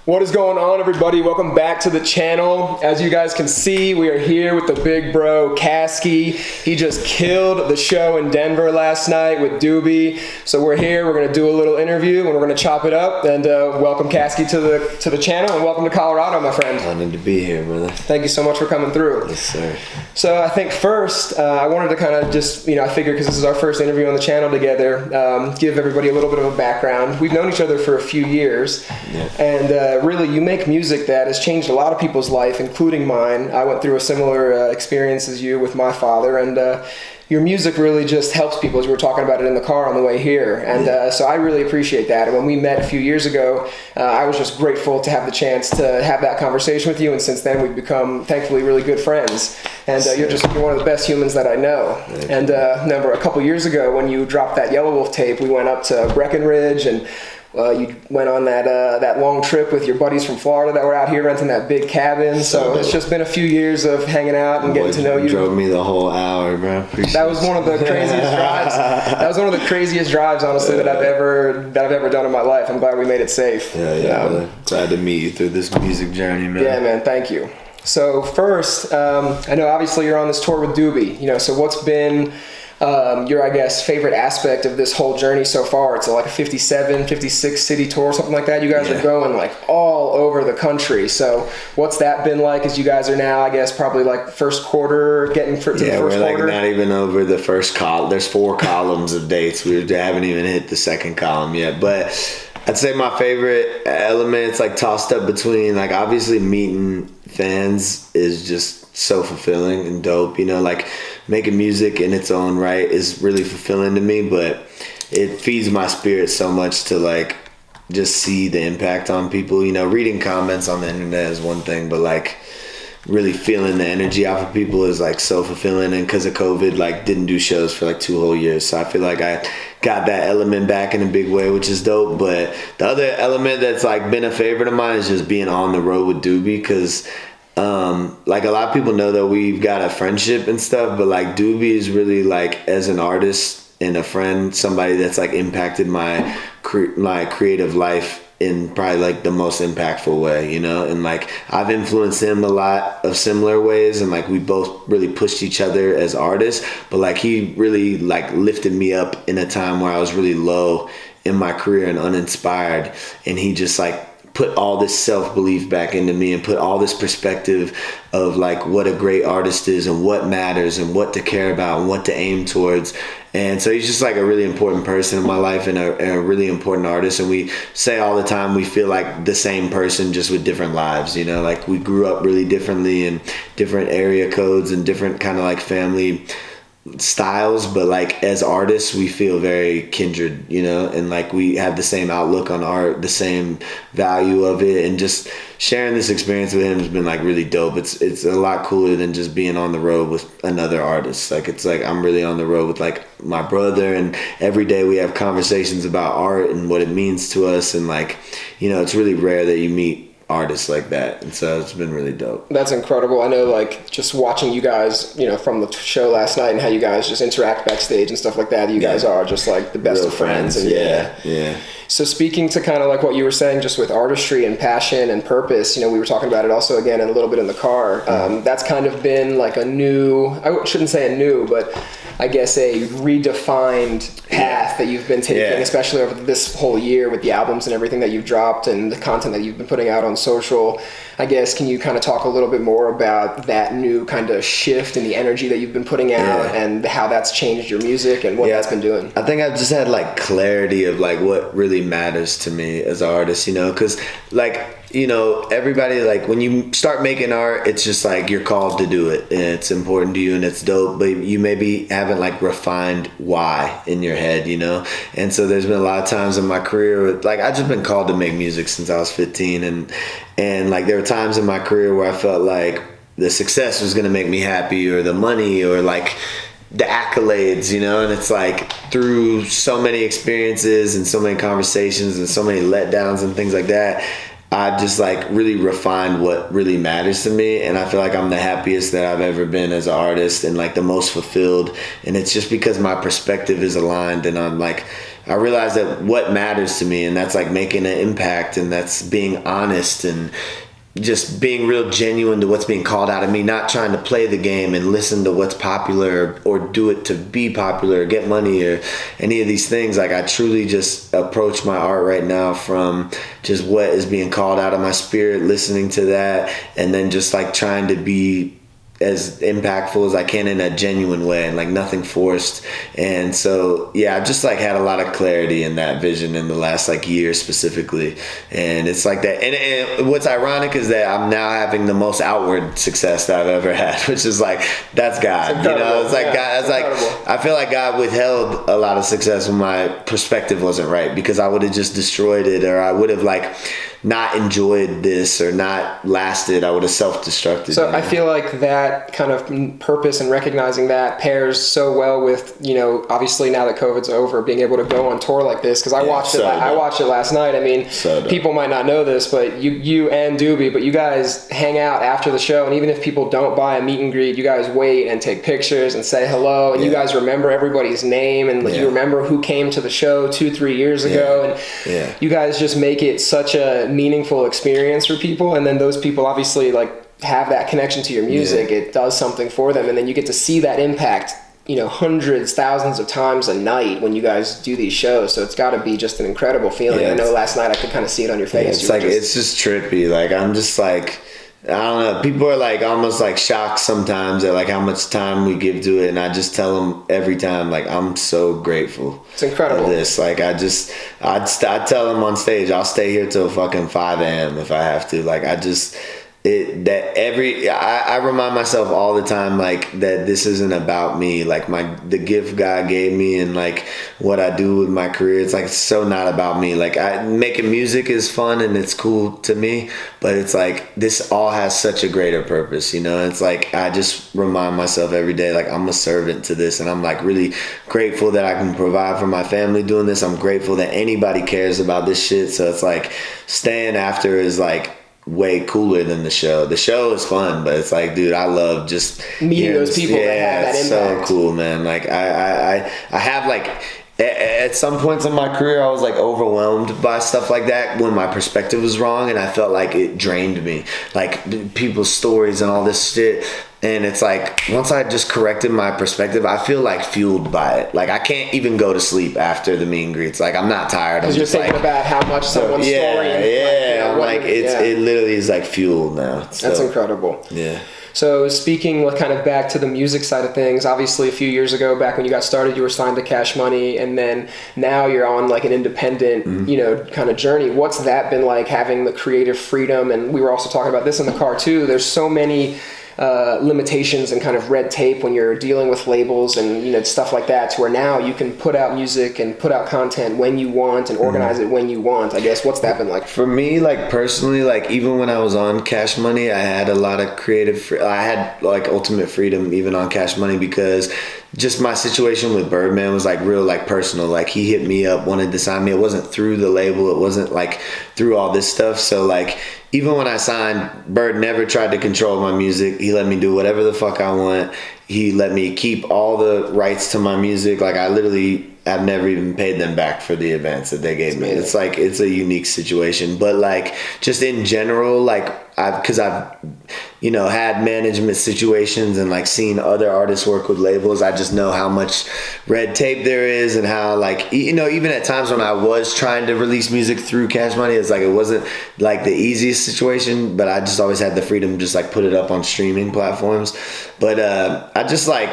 What is going on, everybody? Welcome back to the channel. As you guys can see, we are here with the big bro, Caskey. He just killed the show in Denver last night with Doobie. So we're here, we're gonna do a little interview and we're gonna chop it up. And welcome Caskey to the channel and welcome to Colorado, my friend. Honored to be here, brother. Thank you so much for coming through. Yes, sir. So I think first, I wanted to kind of just, I figured because this is our first interview on the channel together, give everybody a little bit of a background. We've known each other for a few years. Yeah. And really, you make music that has changed a lot of people's life, including mine. I went through a similar experience as you with my father, and your music really just helps people, as we were talking about it in the car on the way here. And so I really appreciate that. And when we met a few years ago, I was just grateful to have the chance to have that conversation with you. And since then, we've become, thankfully, really good friends. And you're one of the best humans that I know. And remember, a couple years ago, when you dropped that Yellow Wolf tape, we went up to Breckenridge and you went on that long trip with your buddies from Florida that were out here renting that big cabin. So it's just been a few years of hanging out and getting to know you. Drove me the whole hour, bro. That was one of the craziest drives. That was one of the craziest drives, honestly, that I've ever done in my life. I'm glad we made it safe. Yeah. Glad to meet you through this music journey, man. Yeah, man. Thank you. So first, I know obviously you're on this tour with Doobie. So what's been your, I guess, favorite aspect of this whole journey so far? It's like a 57, 56 city tour, something like that. You guys are going like all over the country. So what's that been like as you guys are now, I guess, probably like first quarter, getting to the first quarter? Yeah, we're like not even over the first column. There's 4 columns of dates. We haven't even hit the second column yet. But I'd say my favorite element, it's like tossed up between, like, obviously meeting fans is just so fulfilling and dope. Like making music in its own right is really fulfilling to me, but it feeds my spirit so much to like just see the impact on people. Reading comments on the internet is one thing, but like really feeling the energy off of people is like so fulfilling. And because of COVID, like didn't do shows for like 2 whole years, so I feel like I got that element back in a big way, which is dope. But the other element that's like been a favorite of mine is just being on the road with Doobie, because like a lot of people know that we've got a friendship and stuff, but like Doobie is really like, as an artist and a friend, somebody that's like impacted my creative life in probably like the most impactful way, and like I've influenced him a lot of similar ways, and like we both really pushed each other as artists, but like he really like lifted me up in a time where I was really low in my career and uninspired, and he just like put all this self-belief back into me and put all this perspective of like what a great artist is and what matters and what to care about and what to aim towards. And so he's just like a really important person in my life and a really important artist. And we say all the time, we feel like the same person just with different lives, like we grew up really differently in different area codes and different kind of like family styles, but like as artists we feel very kindred, and like we have the same outlook on art, the same value of it, and just sharing this experience with him has been like really dope. It's a lot cooler than just being on the road with another artist. Like it's like I'm really on the road with like my brother, and every day we have conversations about art and what it means to us, and like it's really rare that you meet artists like that, and so it's been really dope. That's incredible. I know, like, just watching you guys, from the show last night and how you guys just interact backstage and stuff like that, you guys are just like the best Real of friends. And yeah. So speaking to kind of like what you were saying, just with artistry and passion and purpose, we were talking about it also again in a little bit in the car. That's kind of been like a new, I shouldn't say a new, but I guess a redefined path that you've been taking, especially over this whole year with the albums and everything that you've dropped and the content that you've been putting out on social. I guess, can you kind of talk a little bit more about that new kind of shift in the energy that you've been putting out and how that's changed your music and what that's been doing? I think I've just had like clarity of like what really matters to me as an artist, because like, everybody, like when you start making art, it's just like you're called to do it and it's important to you and it's dope, but you maybe haven't like refined why in your head, and so there's been a lot of times in my career like I've just been called to make music since I was 15, and like there were times in my career where I felt like the success was going to make me happy, or the money, or like the accolades, and it's like through so many experiences and so many conversations and so many letdowns and things like that, I just like really refined what really matters to me, and I feel like I'm the happiest that I've ever been as an artist and like the most fulfilled. And it's just because my perspective is aligned, and I'm like, I realize that what matters to me, and that's like making an impact, and that's being honest and just being real genuine to what's being called out of me, not trying to play the game and listen to what's popular or do it to be popular or get money or any of these things. Like I truly just approach my art right now from just what is being called out of my spirit, listening to that, and then just like trying to be as impactful as I can in a genuine way and like nothing forced. And so yeah, I just like had a lot of clarity in that vision in the last like year specifically. And it's like that, and what's ironic is that I'm now having the most outward success that I've ever had, which is like, that's God, you know. It's like God, it's like I feel like God withheld a lot of success when my perspective wasn't right, because I would have just destroyed it, or I would have like not enjoyed this or not lasted. I would have self-destructed. So I feel like that kind of purpose and recognizing that pairs so well with, you know, obviously now that COVID's over, being able to go on tour like this. Because I watched it. I watched it last night. I mean, people might not know this, but you and Doobie, but you guys hang out after the show, and even if people don't buy a meet and greet, you guys wait and take pictures and say hello, and you guys remember everybody's name, and you remember who came to the show 2-3 years ago, and you guys just make it such a meaningful experience for people. And then those people obviously like have that connection to your music. It does something for them, and then you get to see that impact, you know, hundreds, thousands of times a night when you guys do these shows. So it's got to be just an incredible feeling. I know last night I could kind of see it on your face. It's like it's just trippy. Like I'm just like, I don't know. People are like almost like shocked sometimes at like how much time we give to it, and I just tell them every time like I'm so grateful. It's incredible. For this, like I'd tell them on stage, I'll stay here till fucking 5 a.m. if I have to. Like I remind myself all the time like that this isn't about me. Like the gift God gave me and like what I do with my career, it's like so not about me. Like making music is fun and it's cool to me, but it's like this all has such a greater purpose, you know. It's like I just remind myself every day like I'm a servant to this, and I'm like really grateful that I can provide for my family doing this. I'm grateful that anybody cares about this shit. So it's like staying after is like way cooler than the show. The show is fun, but it's like, dude, I love just meeting those people that have that impact. So cool, man. Like I have like at some points in my career I was like overwhelmed by stuff like that when my perspective was wrong, and I felt like it drained me, like people's stories and all this shit. And it's like, once I just corrected my perspective, I feel like fueled by it. Like I can't even go to sleep after the meet and greets. Like I'm not tired. Because you're thinking about how much someone's story. I'm like, it literally is like fuel now. So, that's incredible. Yeah. So speaking kind of back to the music side of things, obviously a few years ago, back when you got started, you were signed to Cash Money, and then now you're on like an independent, you know, kind of journey. What's that been like, having the creative freedom? And we were also talking about this in the car too. There's so many limitations and kind of red tape when you're dealing with labels and, you know, stuff like that, to where now you can put out music and put out content when you want and organize it when you want. I guess, what's that been like? For me, like personally, like even when I was on Cash Money, I had a lot of I had like ultimate freedom even on Cash Money, because just my situation with Birdman was like real like personal. Like he hit me up, wanted to sign me. It wasn't through the label. It wasn't like through all this stuff. So like even when I signed, Bird never tried to control my music. He let me do whatever the fuck I want. He let me keep all the rights to my music. Like I've never even paid them back for the advance that they gave me. It's like, it's a unique situation. But like just in general, like I've you know, had management situations and like seen other artists work with labels. I just know how much red tape there is, and how like, you know, even at times when I was trying to release music through Cash Money, it's like it wasn't like the easiest situation, but I just always had the freedom to just like put it up on streaming platforms. But I just like,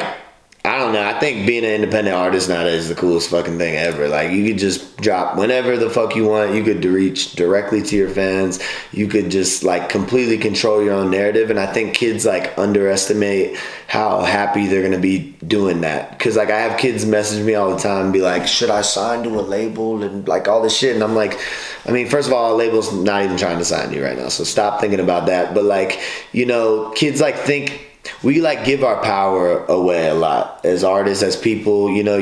I don't know. I think being an independent artist nowadays is the coolest fucking thing ever. Like you could just drop whenever the fuck you want. You could reach directly to your fans. You could just like completely control your own narrative. And I think kids like underestimate how happy they're gonna be doing that. Cause like I have kids message me all the time and be like, should I sign to a label and like all this shit? And I'm like, I mean, first of all, a label's not even trying to sign you right now. So stop thinking about that. But like, you know, kids like think we like give our power away a lot as artists, as people. You know,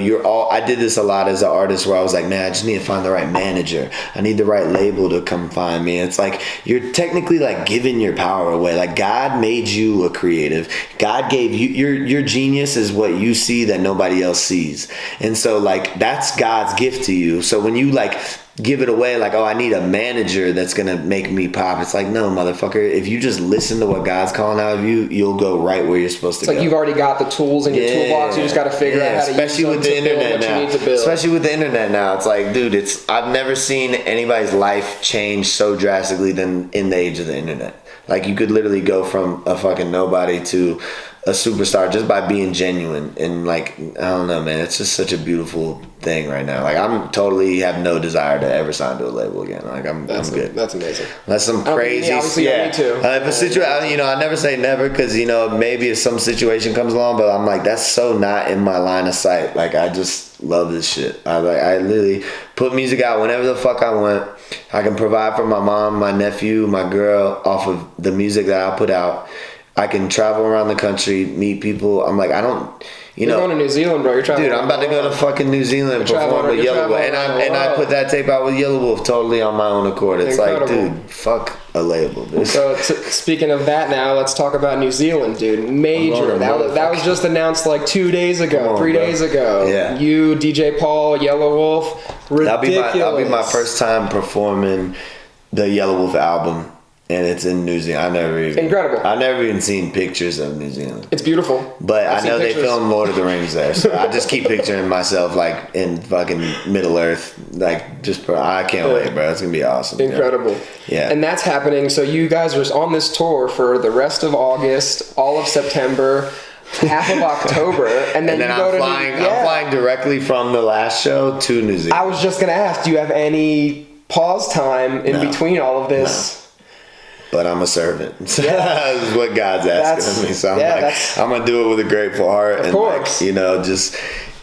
I did this a lot as an artist, where I was like, man, I just need to find the right manager. I need the right label to come find me. It's like you're technically like giving your power away. Like God made you a creative. God gave you your genius is what you see that nobody else sees. And so like that's God's gift to you. So when you like give it away like, oh, I need a manager that's gonna make me pop, it's like, no, motherfucker, if you just listen to what God's calling out of you, you'll go right where you're supposed to go. It's like you've already got the tools in your toolbox, you just got to figure out how to especially use with the internet now. Especially with the internet now, it's like, dude, I've never seen anybody's life change so drastically than in the age of the internet. Like you could literally go from a fucking nobody to a superstar just by being genuine. And like, I don't know, man, it's just such a beautiful thing right now. Like I'm totally have no desire to ever sign to a label again. Like I'm good. That's amazing. That's some crazy. Me too. If a situation, you know, I never say never, because you know maybe if some situation comes along, but I'm like, that's so not in my line of sight. Like I just love this shit. I literally put music out whenever the fuck I want. I can provide for my mom, my nephew, my girl off of the music that I put out. I can travel around the country, meet people. I'm like, I don't, You're going to New Zealand, bro. You're traveling. Dude, I'm about to go to fucking New Zealand and perform with Yellow Wolf. And I put that tape out with Yellow Wolf totally on my own accord. It's incredible. Like, dude, fuck a label, dude. So speaking of that now, let's talk about New Zealand, dude. Major. That was just announced like 2 days ago, 3 days ago. Yeah. You, DJ Paul, Yellow Wolf. Ridiculous. That'll be my first time performing the Yellow Wolf album. And it's in New Zealand. Incredible. I've never even seen pictures of New Zealand. It's beautiful. But I know they filmed Lord of the Rings there, so I just keep picturing myself like in fucking Middle Earth, like I can't wait, bro. It's gonna be awesome. Incredible. Yeah. And that's happening. So you guys are on this tour for the rest of August, all of September, half of October, and then I'm flying directly from the last show to New Zealand. I was just gonna ask, do you have any pause time in between all of this? No. But I'm a servant. So that's what God's asking of me. So I'm going to do it with a grateful heart. Of course. Like,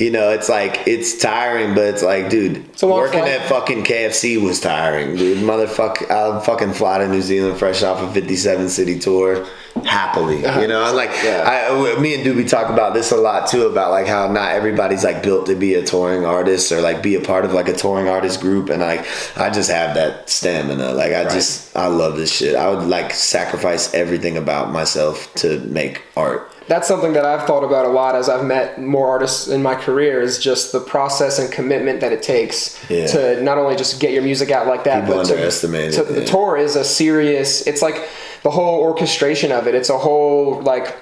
it's like, it's tiring, but it's like, dude, working at fucking KFC was tiring, dude. Motherfucker, I'll fucking fly to New Zealand fresh off a 57 city tour happily. Me and Doobie talk about this a lot too, about like how not everybody's like built to be a touring artist or like be a part of like a touring artist group. And like, I just have that stamina. Like I love this shit. I would like sacrifice everything about myself to make art. That's something that I've thought about a lot as I've met more artists in my career, is just the process and commitment that it takes to not only just get your music out like that, but the tour is a serious, it's like the whole orchestration of it. It's a whole, like,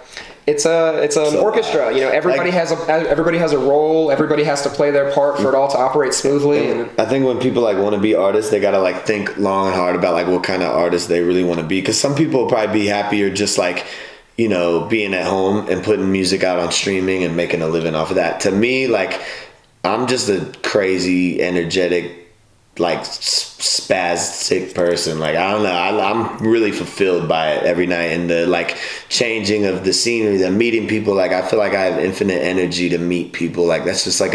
it's an orchestra. You know, everybody has a role. Everybody has to play their part for it all to operate smoothly. And I think when people like want to be artists, they gotta like think long and hard about like what kind of artist they really want to be. Because some people will probably be happier just like, you know, being at home and putting music out on streaming and making a living off of that. To me, like, I'm just a crazy, energetic, like spastic person. Like, I don't know, I'm really fulfilled by it every night, and the like changing of the scenery, the meeting people. Like, I feel like I have infinite energy to meet people. Like, that's just like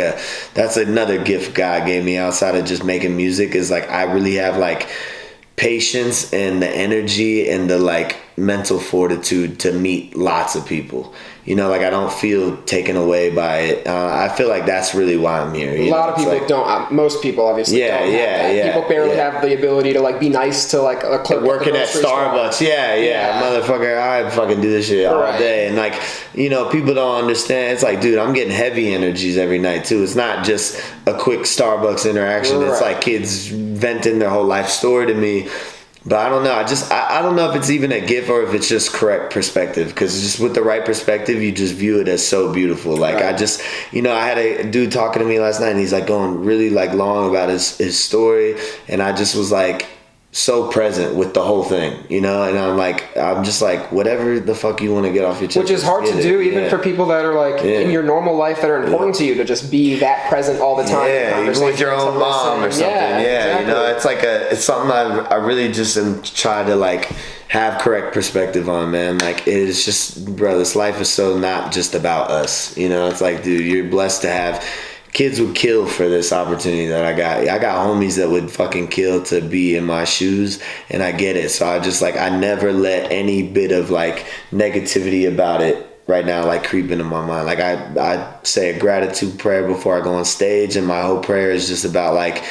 that's another gift God gave me outside of just making music, is like I really have like patience and the energy and the like mental fortitude to meet lots of people. You know, like I don't feel taken away by it. I feel like that's really why I'm here. A lot of people don't. Most people obviously don't have that. People barely have the ability to like be nice to like a clerk working at Starbucks. Motherfucker, I fucking do this shit all day. And like, you know, people don't understand. It's like, dude, I'm getting heavy energies every night too. It's not just a quick Starbucks interaction. It's like kids venting their whole life story to me. But I don't know. I don't know if it's even a gift or if it's just correct perspective. Because just with the right perspective, you just view it as so beautiful. Like I just, you know, I had a dude talking to me last night, and he's like going really like long about his story, and I just was like so present with the whole thing, you know. And I'm just like, whatever the fuck you want to get off your chest, which is hard to do even for people that are like in your normal life that are important to you, to just be that present all the time. Even with your own mom or something. Exactly. You know, it's like it's something I really just am trying to like have correct perspective on, man. Like, it is just, bro, this life is so not just about us, you know. It's like, dude, you're blessed to have kids would kill for this opportunity that I got. I got homies that would fucking kill to be in my shoes, and I get it. So I just like, I never let any bit of like negativity about it right now like creeping in my mind. Like I say a gratitude prayer before I go on stage, and my whole prayer is just about like,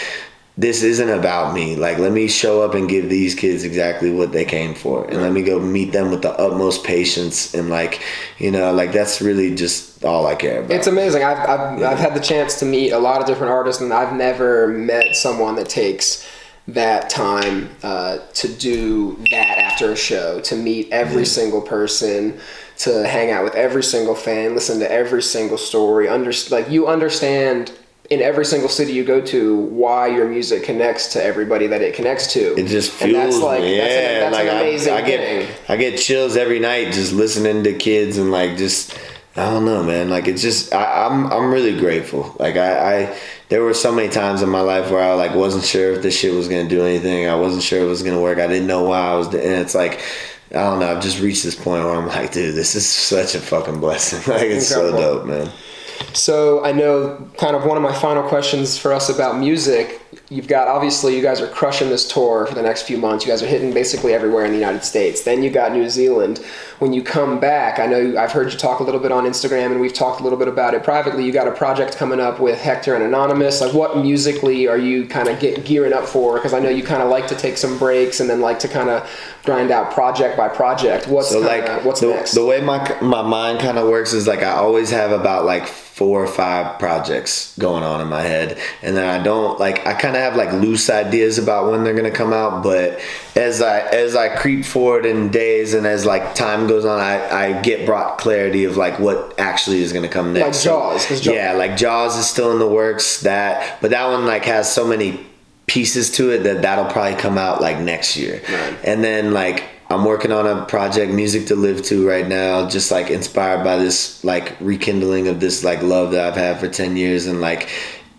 this isn't about me. Like, let me show up and give these kids exactly what they came for, and let me go meet them with the utmost patience, and like, you know, like that's really just all I care about. It's amazing. I've had the chance to meet a lot of different artists, and I've never met someone that takes that time to do that after a show, to meet every single person, to hang out with every single fan, listen to every single story, you understand in every single city you go to why your music connects to everybody that it connects to. It just fuels and that's like, me. That's an amazing thing. I get chills every night just listening to kids, and like just, I don't know, man. Like it's just, I'm really grateful. Like there were so many times in my life where I like wasn't sure if this shit was gonna do anything. I wasn't sure it was gonna work. I didn't know why I was, and it's like, I don't know. I've just reached this point where I'm like, dude, this is such a fucking blessing. Like it's Incredible. so dope, man. So I know kind of one of my final questions for us about music. You've got, obviously, you guys are crushing this tour for the next few months. You guys are hitting basically everywhere in the United States. Then you got New Zealand. When you come back, I know I've heard you talk a little bit on Instagram, and we've talked a little bit about it privately. You got a project coming up with Hector and Anonymous. Like, what musically are you kind of gearing up for? Because I know you kind of like to take some breaks and then like to kind of grind out project by project. What's next? The way my mind kind of works is like I always have about like 4 or 5 projects going on in my head, and then I kind of have like loose ideas about when they're gonna come out, but as I creep forward in days and as like time goes on, I get brought clarity of like what actually is gonna come next. Like Jaws. Yeah, like Jaws is still in the works, but that one like has so many pieces to it that'll probably come out like next year. Right. And then like I'm working on a project, Music to Live To, right now, just like inspired by this like rekindling of this like love that I've had for 10 years, and like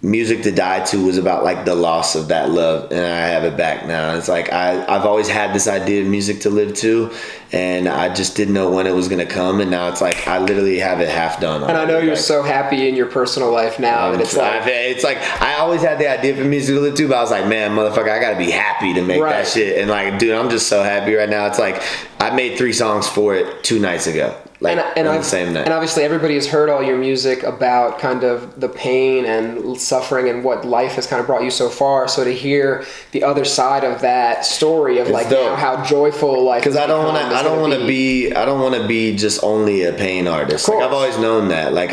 Music to Die To was about like the loss of that love, and I have it back now. It's like I've always had this idea of music to live to, and I just didn't know when it was gonna come, and now it's like I literally have it half done. And I know you're so happy in your personal life now, and it's like I always had the idea for music to live to, but I was like, man, motherfucker, I gotta be happy to make that shit. And like, dude, I'm just so happy right now. It's like I made 3 songs for it 2 nights ago. Like, and on the same night. And obviously everybody has heard all your music about kind of the pain and suffering and what life has kind of brought you so far. So to hear the other side of that story of like how joyful life, because I don't want to be just only a pain artist. Like I've always known that. Like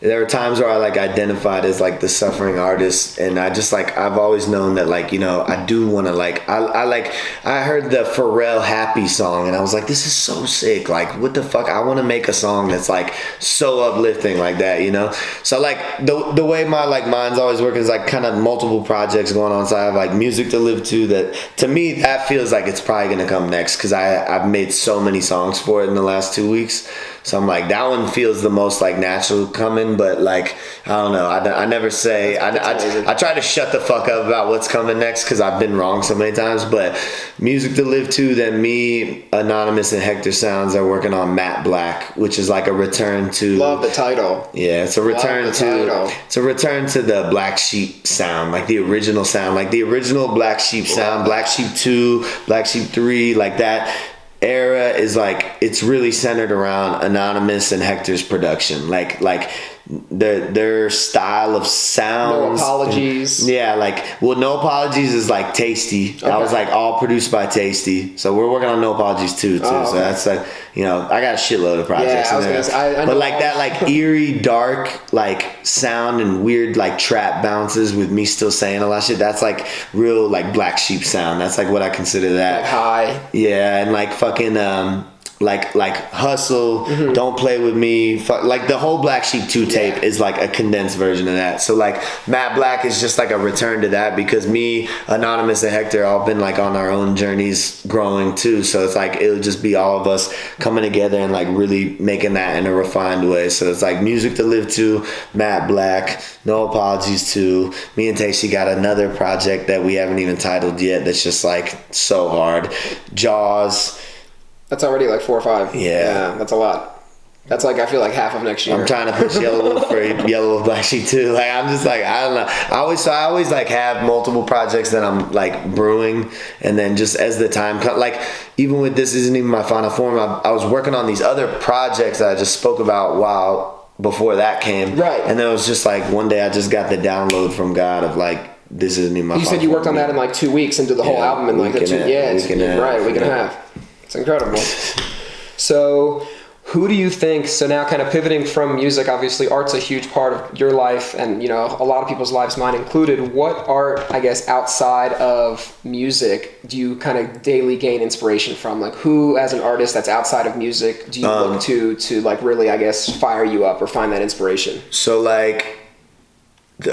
there are times where I like identified as like the suffering artist, and I just like I've always known that like I do want to like I heard the Pharrell Happy song, and I was like, this is so sick. Like what the fuck, I want to make a song that's like so uplifting like that, so like the way my like mind's always working is like kind of multiple projects going on. So I have like Music to Live To, that to me that feels like it's probably gonna come next, because I've made so many songs for it in the last 2 weeks. So I'm like, that one feels the most like natural coming, but like, I don't know. I never say, I try to shut the fuck up about what's coming next, because I've been wrong so many times. But Music to Live To, then me, Anonymous, and Hector Sounds are working on Matte Black, which is like a return to. Love the title. Yeah, it's a return to the Black Sheep sound, like the original sound, like the original Black Sheep sound, Black Sheep 2, Black Sheep 3, like that era is like, it's really centered around Anonymous and Hector's production, like their style of sounds. No Apologies. No Apologies is like Tasty. That was like all produced by Tasty. So we're working on No Apologies too. So that's like, I got a shitload of projects in there. But like that like eerie, dark like sound and weird like trap bounces with me still saying a lot of shit. That's like real like Black Sheep sound. That's like what I consider that. Like high. Yeah, and like fucking like Hustle, Don't Play With Me, like the whole Black Sheep 2 tape is like a condensed version of that. So like Matte Black is just like a return to that, because me, Anonymous, and Hector all been like on our own journeys growing too. So it's like it'll just be all of us coming together and like really making that in a refined way. So it's like Music to Live To, Matte Black, No Apologies To. Me and Tasty got another project that we haven't even titled yet that's just like so hard. Jaws. That's already like 4 or 5. Yeah. That's a lot. That's like, I feel like half of next year. I'm trying to push Yellow Wolf for Yellow Wolf Black Sheep too. Like, I'm just like, I don't know. I always like have multiple projects that I'm like brewing, and then just as the time comes, like even with this isn't even my final form. I was working on these other projects that I just spoke about while before that came. Right. And then it was just like one day I just got the download from God of like, this isn't even my You said you worked on that in like 2 weeks and did the whole album in like a week and a half. It's incredible. So who do you think, so now kind of pivoting from music, obviously art's a huge part of your life and, you know, a lot of people's lives, mine included. What art, I guess, outside of music do you kind of daily gain inspiration from? Like who, as an artist that's outside of music, do you look to like really, I guess, fire you up or find that inspiration? So like,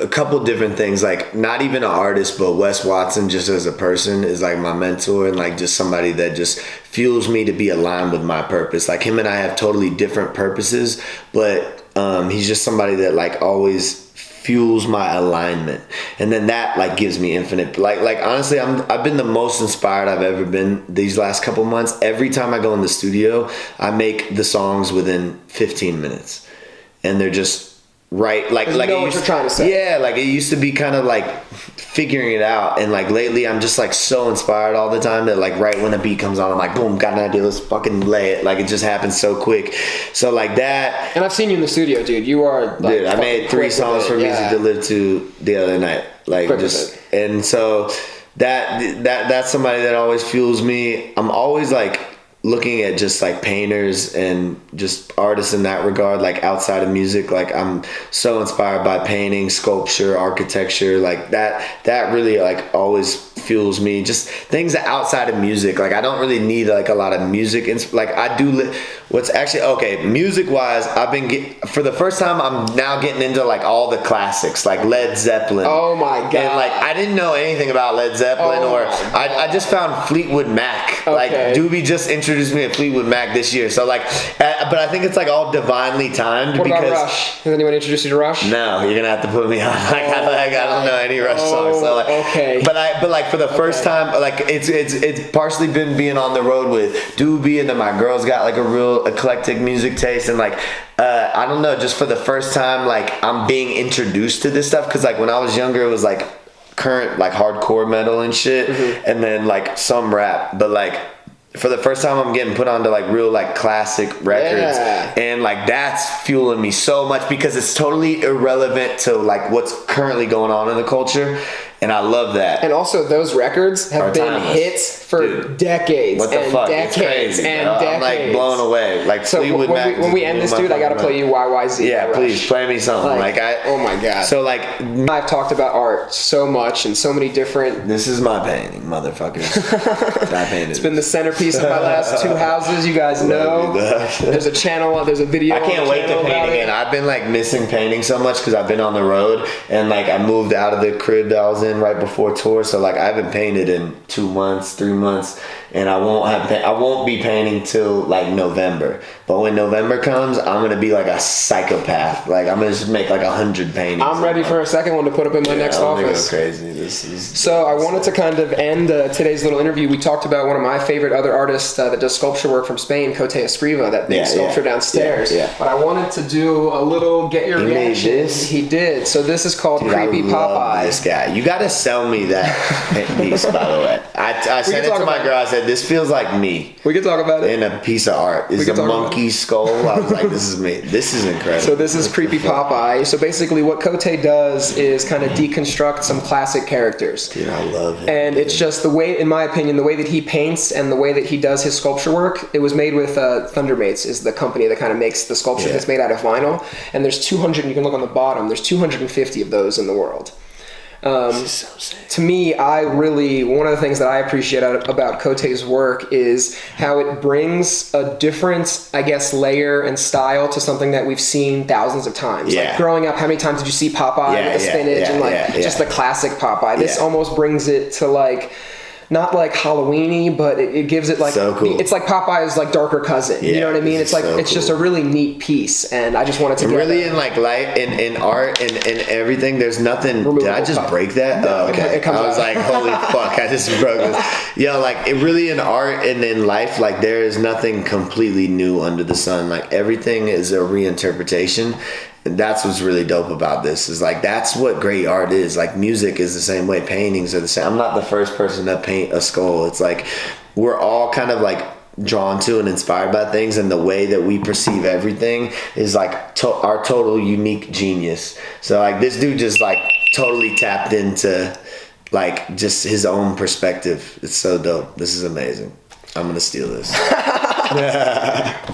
a couple different things, like not even an artist, but Wes Watson just as a person is like my mentor and like just somebody that just fuels me to be aligned with my purpose. Like him and I have totally different purposes, but he's just somebody that like always fuels my alignment, and then that like gives me infinite like honestly I've been the most inspired I've ever been these last couple months. Every time I go in the studio, I make the songs within 15 minutes and they're just right, like you know what you're trying to say. Yeah, like it used to be kind of like figuring it out, and like lately I'm just like so inspired all the time that like right when the beat comes on I'm like boom, got an idea, let's fucking lay it. Like it just happens so quick. So like that. And I've seen you in the studio, dude. You are like, dude, I made 3 songs for Music to Live To the other night, like just, and so that's somebody that always fuels me. I'm always like looking at just like painters and just artists in that regard, like outside of music. Like I'm so inspired by painting, sculpture, architecture, like that really like always fuels me. Just things outside of music. Like I don't really need like a lot of music. Like I do what's actually okay music wise. I've been for the first time I'm now getting into like all the classics, like Led Zeppelin. Oh my god. And like I didn't know anything about Led Zeppelin, or I just found Fleetwood Mac. Okay. Like Doobie just introduced me to Fleetwood Mac this year, so like but I think it's like all divinely timed. What because about Rush? Has anyone introduced you to Rush? No, you're gonna have to put me on. Like I don't know any Rush songs. So like, okay. But like for the first time, like it's partially been being on the road with Doobie, and then my girl's got like a real eclectic music taste, and like I don't know, just for the first time, like I'm being introduced to this stuff, because like when I was younger, it was like current like hardcore metal and shit, and then like some rap, but like for the first time I'm getting put onto like real like classic records, and like that's fueling me so much because it's totally irrelevant to like what's currently going on in the culture, and I love that. And also those records have been hits for decades. What the and fuck? Decades it's crazy. and I'm decades. like blown away. Like so Fleetwood Mac. When we end this, dude, I gotta play you YYZ. Yeah, please play me something. Like oh my god. So like I've talked about art so much and so many different. This is my painting, motherfuckers. I painted. It's been the centerpiece of my last 2 houses. You guys know. There's a channel. There's a video. I can't wait to paint again. I've been like missing painting so much because I've been on the road, and like I moved out of the crib that I was in right before tour. So like I haven't painted in 2 months, 3 months, and I won't be painting till like November. But when November comes, I'm gonna be like a psychopath. Like I'm gonna just make like 100 paintings. I'm ready for a second one to put up in my next office. Go crazy. This is so I wanted to kind of end today's little interview. We talked about one of my favorite other artists that does sculpture work from Spain, Cote Escriva, that big sculpture downstairs. But I wanted to do a little get your reaction. Made this? He did. So this is called Creepy Popeye. This guy, you gotta sell me that piece. By the way, I sent it to my girl. I said, "This feels like me." We can talk about it. In a piece of art. It's a monkey skull. I was like, "This is me. This is incredible." So this is Creepy Popeye. So basically, what Cote does is kind of deconstruct some classic characters. Dude, I love it. And it's just the way, in my opinion, the way that he paints and the way that he does his sculpture work. It was made with Thundermates, is the company that kind of makes the sculpture that's made out of vinyl. And there's 200. You can look on the bottom. There's 250 of those in the world. This is so sick. To me, one of the things that I appreciate about Cote's work is how it brings a different, I guess, layer and style to something that we've seen thousands of times. Like growing up, how many times did you see Popeye with the spinach and just the classic Popeye? This almost brings it to like not like Halloweeny, but it gives it like so cool. It's like Popeye's like darker cousin. You know what I mean? It's like so it's cool. Just a really neat piece, and I just wanted to really in like life, in art, and everything. There's nothing. Removable did I just break that? No, okay. It comes I was out. like, holy fuck! I just broke this. Yo, like it really in art and in life, like there is nothing completely new under the sun. Like everything is a reinterpretation. And that's what's really dope about this is like that's what great art is. Like music is the same way, paintings are the same. I'm not the first person to paint a skull. It's like we're all kind of like drawn to and inspired by things, and the way that we perceive everything is like our total unique genius. So like this dude just like totally tapped into like just his own perspective. It's so dope. This is amazing. I'm gonna steal this.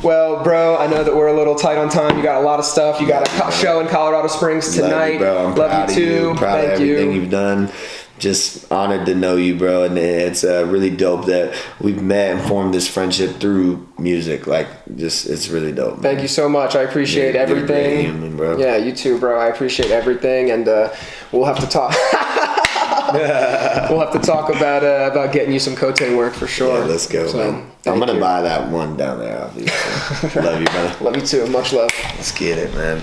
Well, bro, I know that we're a little tight on time. You got a lot of stuff. You got a show in Colorado Springs tonight. Love you, bro. I'm proud you too. Of you. Proud of everything you've done. Just honored to know you, bro. And it's really dope that we've met and formed this friendship through music. Like, just it's really dope. Man. Thank you so much. I appreciate everything. You're a great human, bro. Yeah, you too, bro. I appreciate everything, and we'll have to talk. We'll have to talk about getting you some cote work for sure. Yeah, let's go, man. I'm gonna buy that one down there, obviously. Love you, brother. Love you too. Much love. Let's get it, man.